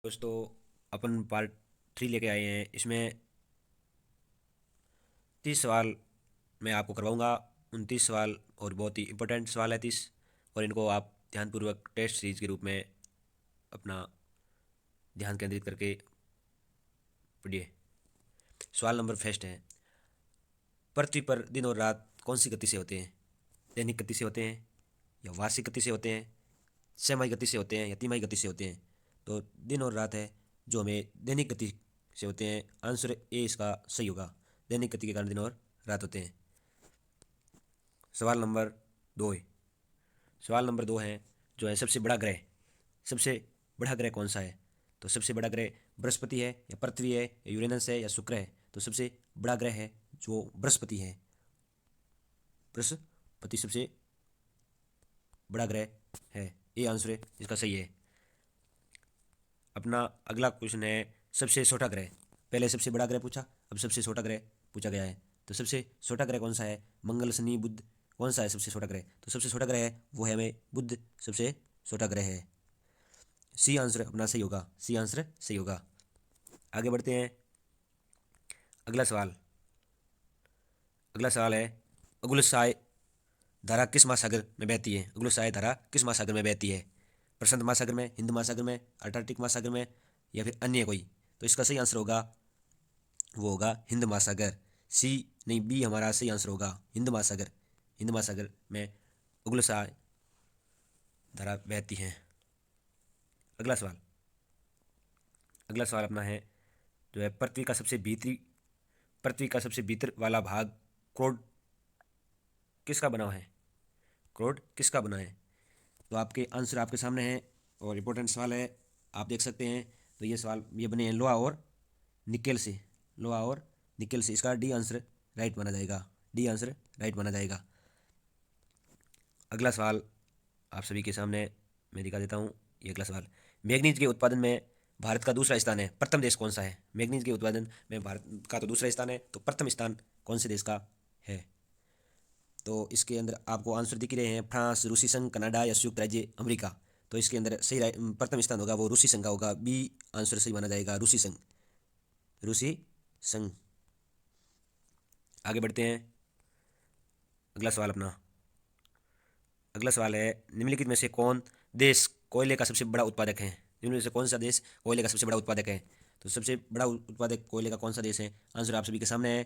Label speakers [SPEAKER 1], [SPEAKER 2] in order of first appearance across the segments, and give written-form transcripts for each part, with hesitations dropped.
[SPEAKER 1] दोस्तों, अपन पार्ट 3 लेके आए हैं। इसमें 30 सवाल मैं आपको करवाऊंगा। 29 सवाल और बहुत ही इंपॉर्टेंट सवाल है 30, और इनको आप ध्यानपूर्वक टेस्ट सीरीज के रूप में अपना ध्यान केंद्रित करके पढ़िए। सवाल नंबर फर्स्ट है, पृथ्वी पर दिन और रात कौन सी गति से होते हैं? दैनिक गति से होते हैं, या वार्षिक गति से होते हैं, छमाही गति से होते हैं, या तिमाही गति से होते हैं? तो दिन और रात है जो हमें दैनिक गति से होते हैं। आंसर ए इसका सही होगा। दैनिक गति के कारण दिन और रात होते हैं। सवाल नंबर 2 है। सवाल नंबर 2 है जो है सबसे बड़ा ग्रह। सबसे बड़ा ग्रह कौन सा है? तो सबसे बड़ा ग्रह बृहस्पति है, या पृथ्वी है, या यूरेनस है, या शुक्र है? तो सबसे बड़ा ग्रह है जो बृहस्पति है। बृहस्पति सबसे बड़ा ग्रह है। ये आंसर है इसका सही है। अपना अगला क्वेश्चन है, सबसे छोटा ग्रह। पहले सबसे बड़ा ग्रह पूछा, अब सबसे छोटा ग्रह पूछा गया है। तो सबसे छोटा ग्रह कौन सा है? मंगल, शनि, बुध, कौन सा है सबसे छोटा ग्रह? तो सबसे छोटा ग्रह है वो है हमें बुध, सबसे छोटा ग्रह है। सी आंसर अपना सही होगा। सी आंसर सही होगा। आगे बढ़ते हैं। अगला सवाल अगला सवाल है, अगुलसाय धारा किस महासागर में बहती है? अगुलसाय धारा किस महासागर में बहती है? प्रशांत महासागर में, हिंद महासागर में, अंटार्कटिक महासागर में, या फिर अन्य कोई? तो इसका सही आंसर होगा वो होगा हिंद महासागर। सी नहीं, बी हमारा सही आंसर होगा। हिंद महासागर। हिंद महासागर में उगलसाय धारा बहती है। अगला सवाल अगला सवाल अपना है जो है, पृथ्वी का सबसे भीतर वाला भाग क्रोड किसका बना है? क्रोड किसका बना है? तो आपके आंसर आपके सामने हैं, और इम्पोर्टेंट सवाल है, आप देख सकते हैं। तो ये सवाल ये बने हैं लोहा और निकेल से। लोहा और निकेल से। इसका डी आंसर राइट माना जाएगा। डी आंसर राइट माना जाएगा। अगला सवाल आप सभी के सामने मैं दिखा देता हूँ। ये अगला सवाल, मैग्नीज के उत्पादन में भारत का दूसरा स्थान है, प्रथम देश कौन सा है? मैग्नीज के उत्पादन में भारत का तो दूसरा स्थान है, तो प्रथम स्थान कौन से देश का है? तो इसके अंदर आपको आंसर दिख रहे हैं, फ्रांस, रूसी संघ, कनाडा, या संयुक्त राज्य अमेरिका। तो इसके अंदर सही प्रथम स्थान होगा वो रूसी संघ का होगा। बी आंसर सही माना जाएगा, रूसी संघ। रूसी संघ। आगे बढ़ते हैं। अगला सवाल अपना अगला सवाल है, निम्नलिखित में से कौन देश कोयले का सबसे बड़ा उत्पादक है? निम्न में से कौन सा देश कोयले का सबसे बड़ा उत्पादक है? तो सबसे बड़ा उत्पादक कोयले का कौन सा देश है? आंसर आप सभी के सामने है।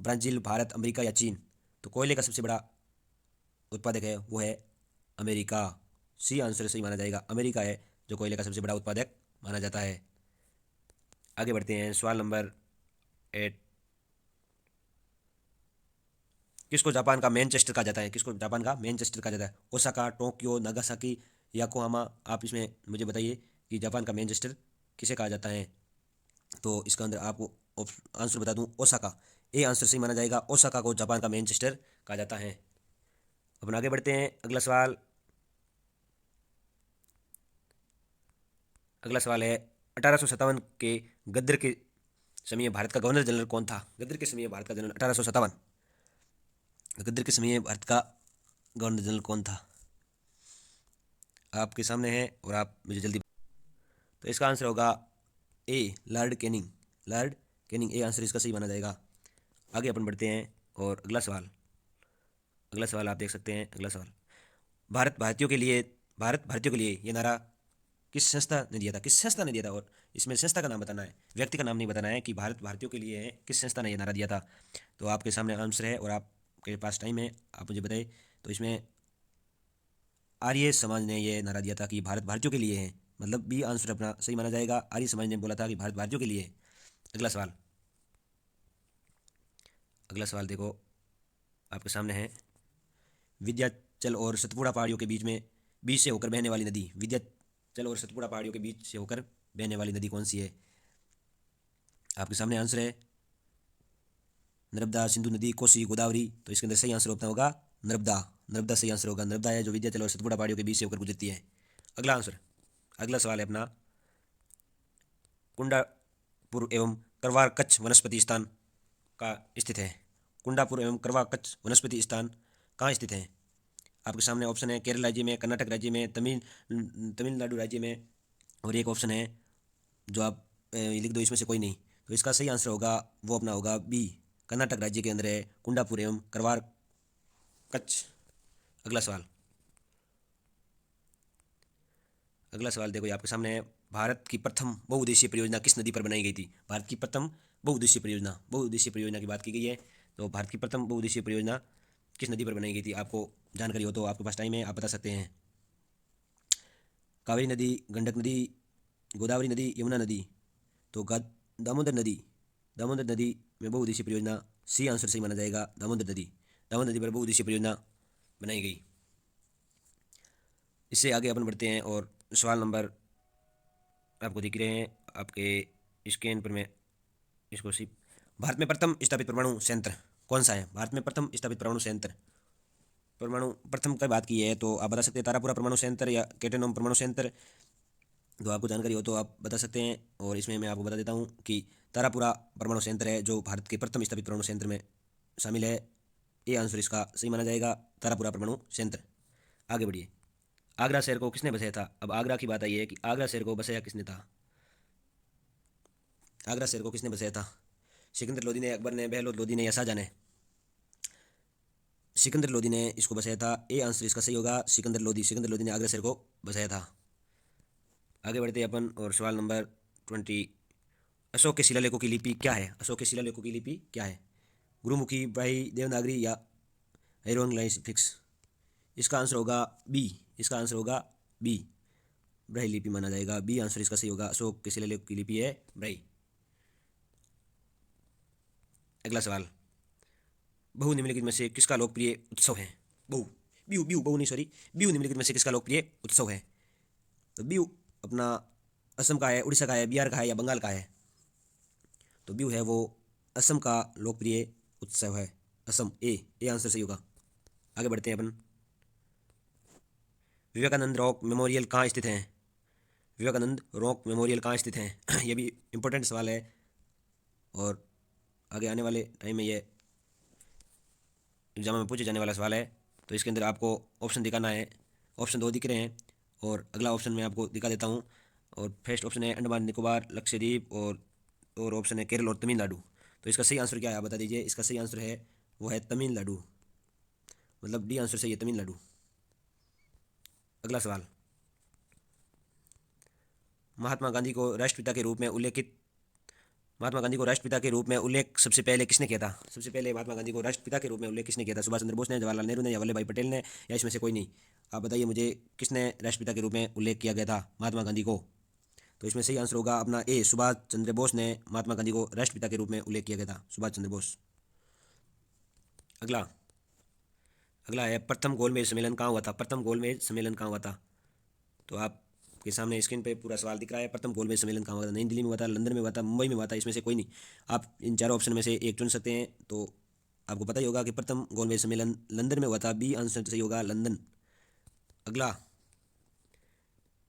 [SPEAKER 1] ब्राजील, भारत, अमेरिका, या चीन? तो कोयले का सबसे बड़ा उत्पादक है वो है अमेरिका। सी आंसर सही माना जाएगा। अमेरिका है जो कोयले का सबसे बड़ा उत्पादक माना जाता है। आगे बढ़ते हैं। सवाल नंबर 8, किसको जापान का मैनचेस्टर कहा जाता है? किसको जापान का मैनचेस्टर कहा जाता है? Osaka, Tokyo, Nagasaki, Yokohama? आप इसमें मुझे बताइए कि जापान का मैनचेस्टर किसे कहा जाता है? तो इसका अंदर आपको आंसर बता दूं, ओसाका। ए आंसर सही माना जाएगा। ओसाका को जापान का मैनचेस्टर कहा जाता है। अपन आगे बढ़ते हैं। अगला सवाल है, 1857 के गद्र के समय भारत का गवर्नर जनरल कौन था? गद्र के समय भारत का जनरल 1857, गद्र के समय भारत का गवर्नर जनरल कौन था? आपके सामने है, और आप मुझे जल्दी। तो इसका आंसर होगा A, Lord Canning. Lord Canning, A answer इसका सही माना जाएगा। आगे अपन बढ़ते हैं। और अगला सवाल आप देख सकते हैं। अगला सवाल, भारत भारतीयों के लिए ये नारा किस संस्था ने दिया था? किस संस्था ने दिया था? और इसमें संस्था का नाम बताना है, व्यक्ति का नाम नहीं बताना है कि भारत भारतीयों के लिए है, किस संस्था ने ये नारा दिया था? तो आपके सामने आंसर है, और आपके पास टाइम है, आप मुझे बताइए। तो इसमें आर्य समाज ने यह नारा दिया था कि भारत भारतीयों के लिए है। मतलब बी आंसर अपना सही माना जाएगा। आर्य समाज ने बोला था कि भारत भारतीयों के लिए है। अगला सवाल अगला सवाल देखो, आपके सामने है, विंध्याचल और सतपुड़ा पहाड़ियों के बीच से होकर बहने वाली नदी। विंध्याचल और सतपुड़ा पहाड़ियों के बीच से होकर बहने वाली नदी कौन सी है? आपके सामने आंसर है, नर्मदा, सिंधु नदी, कोसी, गोदावरी। तो इसके अंदर सही आंसर होता होगा नर्मदा। नर्मदा सही आंसर होगा। नर्मदा है जो विंध्याचल और सतपुड़ा पहाड़ियों के बीच से होकर गुजरती है। अगला सवाल है अपना, कुंडापुर एवं करवार कच्छ वनस्पति स्थान का स्थित है? कुंडापुर एवं करवा कच्छ वनस्पति स्थान कहाँ स्थित है? आपके सामने ऑप्शन है, केरल राज्य में, कर्नाटक राज्य में, तमिलनाडु राज्य में, और एक ऑप्शन है जो आप लिख दो इसमें से कोई नहीं। तो इसका सही आंसर होगा वो अपना होगा बी, कर्नाटक राज्य के अंदर है कुंडापुर एवं करवार कच्छ। अगला सवाल, अगला सवाल देखो ये आपके सामने है। भारत की प्रथम बहुउद्देशीय परियोजना किस नदी पर बनाई गई थी? भारत की प्रथम बहुउद्देशीय परियोजना की बात की गई है। तो भारत की प्रथम बहुउद्देशीय परियोजना किस नदी पर बनाई गई थी? आपको जानकारी हो तो आपके पास टाइम है, आप बता सकते हैं। कावेरी नदी, गंडक नदी, गोदावरी नदी, यमुना नदी। तो दामोदर नदी, दामोदर नदी में बहुउद्देशीय परियोजना, सी आंसर सही माना जाएगा दामोदर नदी। दामोदर नदी पर बहुउद्देशीय परियोजना बनाई गई। इससे आगे अपन बढ़ते हैं और सवाल नंबर आपको दिख रहे हैं आपके स्क्रीन पर। मैं इसको सिर्फ, भारत में प्रथम स्थापित परमाणु संयंत्र कौन सा है? भारत में प्रथम स्थापित परमाणु संयंत्र, परमाणु प्रथम की बात की है तो आप बता सकते हैं तारापुरा परमाणु संयंत्र या केटेनोम परमाणु संयंत्र। तो आपको जानकारी हो तो आप बता सकते हैं। और इसमें मैं आपको बता देता हूँ कि तारापुरा परमाणु संयंत्र है जो भारत के प्रथम स्थापित परमाणु संयंत्र में शामिल है। ये आंसर इसका सही माना जाएगा, तारापुरा परमाणु संयंत्र। आगे बढ़िए। आगरा शहर को किसने बसाया था? अब आगरा की बात आई है कि आगरा शहर को बसाया किसने था? आगरा शहर को किसने बसाया था? सिकंदर लोदी ने, अकबर ने, बहलोद लोदी ने या शाहजहां ने? सिकंदर लोदी ने इसको बसाया था। ए आंसर इसका सही होगा, सिकंदर लोदी। सिकंदर लोदी ने आगरा शहर को बसाया था। आगे बढ़ते हैं अपन और सवाल नंबर 20। अशोक के शिलालेखों की लिपि क्या है? अशोक के शिलालेखों की लिपि क्या है? गुरुमुखी, ब्राह्मी, देवनागरी या हायरोग्लिफिक्स? इसका आंसर होगा बी, इसका आंसर होगा बी, ब्राह्मी लिपि माना जाएगा। बी आंसर इसका सही होगा, अशोक के शिलालेख की लिपि है ब्राह्मी। अगला सवाल, बहु निम्नलिखित में से किसका लोकप्रिय उत्सव है? बहु, बिहू, बिहू, बहु नहीं सॉरी, बिहू निम्नलिखित में से किसका लोकप्रिय उत्सव है? तो बिहू अपना असम का है, उड़ीसा का है, बिहार का है या बंगाल का है? तो बिहू है वो असम का लोकप्रिय उत्सव है, असम। ए आंसर सही होगा। आगे बढ़ते हैं अपन। विवेकानंद रॉक मेमोरियल कहाँ स्थित है? विवेकानंद रॉक मेमोरियल कहाँ स्थित है? ये भी इंपॉर्टेंट सवाल है और आगे आने वाले टाइम में ये एग्जाम में पूछे जाने वाला सवाल है। तो इसके अंदर आपको ऑप्शन दिखाना है। ऑप्शन 2 दिख रहे हैं और अगला ऑप्शन मैं आपको दिखा देता हूँ। और फर्स्ट ऑप्शन है अंडमान निकोबार, लक्षद्वीप और ऑप्शन है केरल और तमिलनाडु। तो इसका सही आंसर क्या है आप बता दीजिए। इसका सही आंसर है वो है तमिलनाडु, मतलब डी आंसर सही है, तमिलनाडु। अगला सवाल, महात्मा गांधी को राष्ट्रपिता के रूप में उल्लेखित, महात्मा गांधी को राष्ट्रपिता के रूप में उल्लेख सबसे पहले किसने किया था? सबसे पहले महात्मा गांधी को राष्ट्रपिता के रूप में उल्लेख किसने किया था? सुभाष चंद्र बोस ने, जवाहरलाल नेहरू ने या वल्लभ भाई पटेल ने या इसमें से कोई नहीं? आप बताइए मुझे किसने राष्ट्रपिता के रूप में उल्लेख किया गया था महात्मा गांधी को? तो इसमें सही आंसर होगा अपना ए, सुभाष चंद्र बोस ने महात्मा गांधी को राष्ट्रपिता के रूप में उल्लेख किया गया था, सुभाष चंद्र बोस। अगला, अगला है प्रथम गोलमेज सम्मेलन कहाँ हुआ था? प्रथम गोलमेज सम्मेलन कहाँ हुआ था? तो आपके सामने स्क्रीन पे पूरा सवाल दिख रहा है। प्रथम गोलमेज सम्मेलन कहाँ हुआ था? नई दिल्ली में हुआ था, लंदन में हुआ था, मुंबई में हुआ था, इसमें से कोई नहीं। आप इन चारों ऑप्शन में से एक चुन सकते हैं। तो आपको पता ही होगा कि प्रथम गोलमेज सम्मेलन लंदन में हुआ था। बी आंसर सही होगा, लंदन। अगला,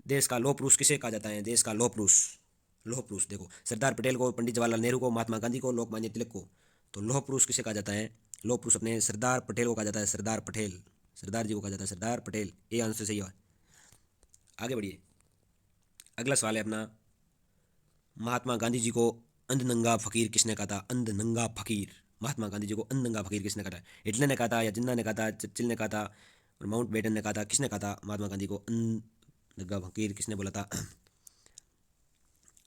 [SPEAKER 1] देश का लौह पुरुष किसे कहा जाता है? देश का लौह पुरुष, लौह पुरुष देखो, सरदार पटेल को, पंडित जवाहरलाल नेहरू को, महात्मा गांधी को, लोकमान्य तिलक को। तो लौह पुरुष किसे कहा जाता है? लौह पुरुष अपने सरदार पटेल को कहा जाता है, सरदार पटेल, सरदार जी को कहा जाता है, सरदार पटेल। ये आंसर सही है। आगे बढ़िए। अगला सवाल है अपना, महात्मा गांधी जी को अंधनंगा फकीर किसने कहा था? अंधनंगा फकीर, महात्मा गांधी जी को अंधनंगा फकीर किसने कहा था? हिटलर ने कहा था या जिन्ना ने कहा था, चर्चिल ने कहा था और माउंट बेटन ने कहा था? किसने कहा था महात्मा गांधी को अंधनंगा फकीर किसने बोला था?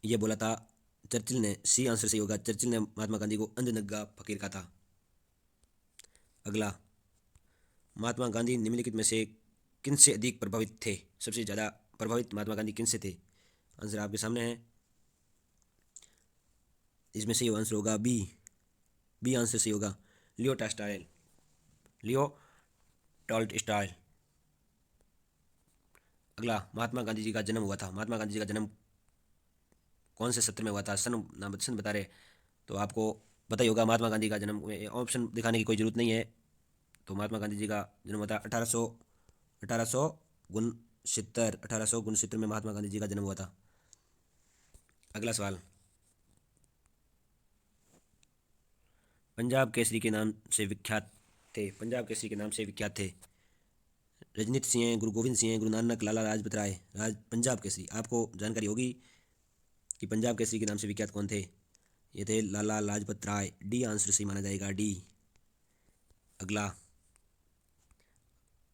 [SPEAKER 1] ये बोला था चर्चिल ने। सी आंसर सही होगा, चर्चिल ने महात्मा गांधी को अंधनंगा फकीर कहा था। अगला, महात्मा गांधी निम्नलिखित में से किन से अधिक प्रभावित थे? सबसे ज़्यादा प्रभावित महात्मा गांधी किन से थे? आंसर आपके सामने है। इसमें सही आंसर होगा बी, बी आंसर सही होगा, लियो टॉल्स्टॉय, लियो टॉल्स्टॉय। अगला, महात्मा गांधी जी का जन्म हुआ था, महात्मा गांधी जी का जन्म कौन से सत्र में हुआ था? सन बता रहे तो आपको पता ही होगा महात्मा गांधी का जन्म। ऑप्शन दिखाने की कोई जरूरत नहीं है। तो महात्मा गांधी जी का जन्म हुआ था 1869 में महात्मा गांधी जी का जन्म हुआ था। अगला सवाल, पंजाब केसरी के नाम से विख्यात थे, पंजाब केसरी के नाम से विख्यात थे रजनीत सिंह, गुरु गोविंद सिंह, गुरु नानक, लाला लाजपत राय। पंजाब केसरी आपको जानकारी होगी कि पंजाब केसरी के नाम से विख्यात कौन थे? ये थे लाला लाजपत राय। डी आंसर सही माना जाएगा, डी। अगला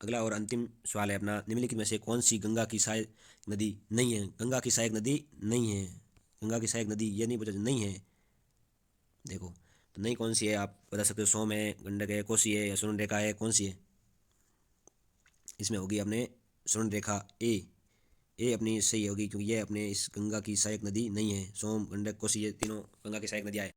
[SPEAKER 1] अगला और अंतिम सवाल है अपना, निम्नलिखित में से कौन सी गंगा की सहायक नदी नहीं है? गंगा की सहायक नदी नहीं है। गंगा की सहायक नदी ये नहीं पूछा, नहीं है। देखो तो नहीं कौन सी है आप बता सकते हो। सोम है, गंडक है, कोसी है या स्वर्णरेखा है, कौन सी है? इसमें होगी अपने स्वर्णरेखा, ए अपनी सही होगी, क्योंकि ये अपने इस गंगा की सहायक नदी नहीं है। सोम, गंडक, कोसी ये तीनों गंगा की सहायक नदियाँ है।